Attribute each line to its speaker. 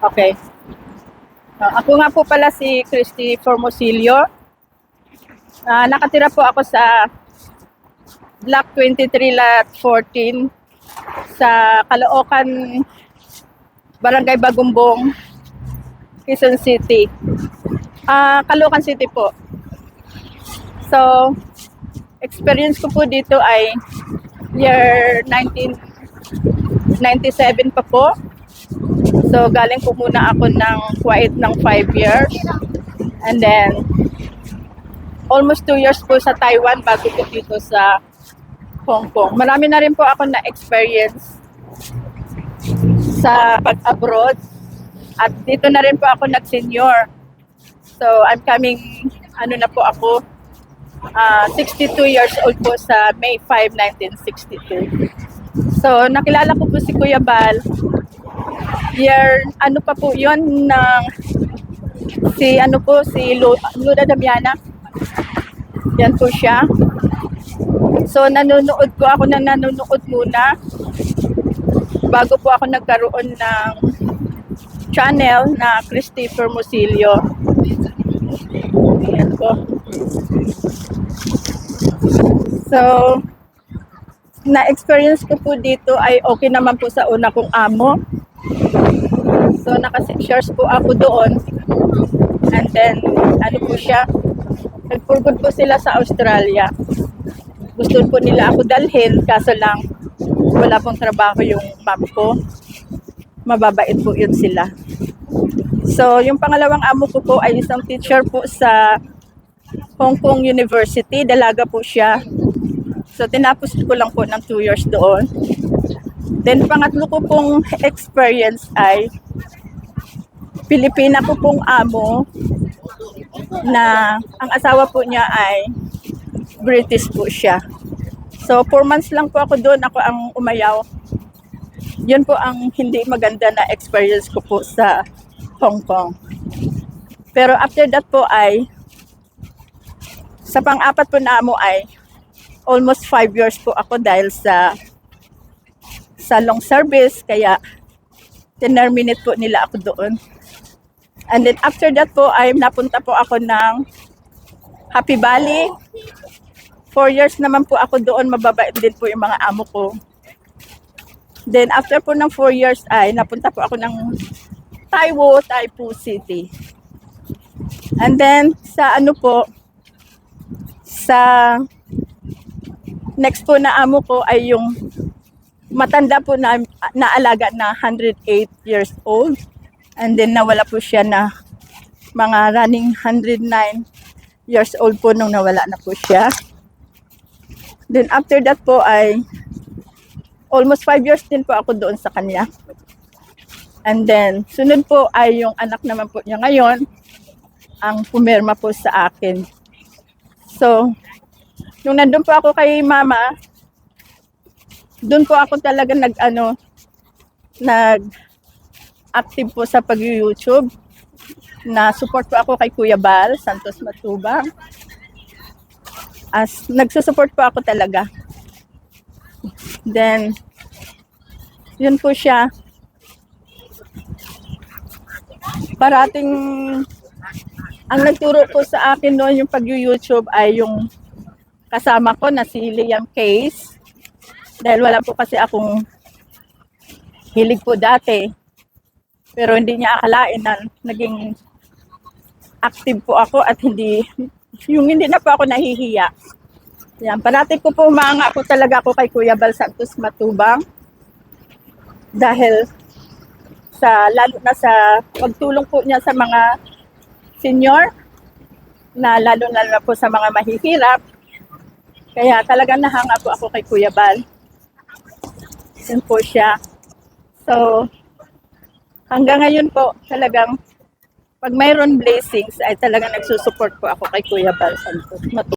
Speaker 1: Okay. Ako nga po pala si Christy Formosilio. Nakatira po ako sa Block 23, Lot 14 sa Caloocan, Barangay Bagumbong, Quezon City. Caloocan City po. So, experience ko po dito ay year 1997 pa po. So, galing po muna ako ng Kuwait ng 5 years. And then, almost 2 years po sa Taiwan bago po dito sa Hong Kong. Marami na rin po ako na-experience sa pag-abroad. At dito na rin po ako nag-senior. So, I'm coming, na po ako, 62 years old po sa May 5, 1962. So, nakilala ko po si Kuya Bal. Year, pa po yun, si Luda Damiana. Yan po siya. So, nanonood muna bago po ako nagkaroon ng channel na Christy Formosilio. Yan po. So, na-experience ko po dito ay okay naman po sa una kong amo. So, naka-6 years po ako doon. And then, po siya, nagpurgod po sila sa Australia. Gusto po nila ako dalhin, kaso lang, wala pong trabaho yung mom ko. Mababait po yun sila. So, yung pangalawang amo ko po ay isang teacher po sa Hong Kong University. Dalaga po siya. So, tinapos ko lang po ng 2 years doon. Then, pangatlo ko pong experience ay Pilipina ko pong amo na ang asawa po niya ay British po siya. So, 4 months lang po ako doon. Ako ang umayaw. Yun po ang hindi maganda na experience ko po sa Hong Kong. Pero after that po ay, sa pang-apat po na amo ay, almost 5 years po ako dahil sa long service. Kaya, terminate po nila ako doon. And then after that po ay napunta po ako ng Happy Valley. 4 years naman po ako doon, mababait din po yung mga amo ko. Then after po ng 4 years ay napunta po ako ng Taipu City. And then sa sa next po na amo ko ay yung matanda po na alaga na 108 years old. And then nawala po siya na mga running 109 years old po nung nawala na po siya. Then after that po ay almost 5 years din po ako doon sa kanya. And then sunod po ay yung anak naman po niya ngayon ang pumirma po sa akin. So, nung nandun po ako kay mama, doon po ako talaga active po sa pag-YouTube. Na support po ako kay Kuya Bal Santos Matubang. Nagsusupport po ako talaga. Then, yun po siya. Parating, ang nagturo po sa akin noon yung pag-YouTube ay yung kasama ko na si Liam Case. Dahil wala po kasi akong hilig po dati. Pero hindi niya akalain na naging active po ako at hindi na po ako nahihiya. Yan, parati ko po umaanga po talaga ako kay Kuya Bal Santos Matubang. Dahil lalo na sa pagtulong po niya sa mga senior, na lalo na po sa mga mahihirap. Kaya talagang nahanga po ako kay Kuya Bal. Yan po siya. So, hanggang ngayon po, talagang pag mayroon blessings, ay talagang nagsusupport po ako kay Kuya Bal Santos Matubang.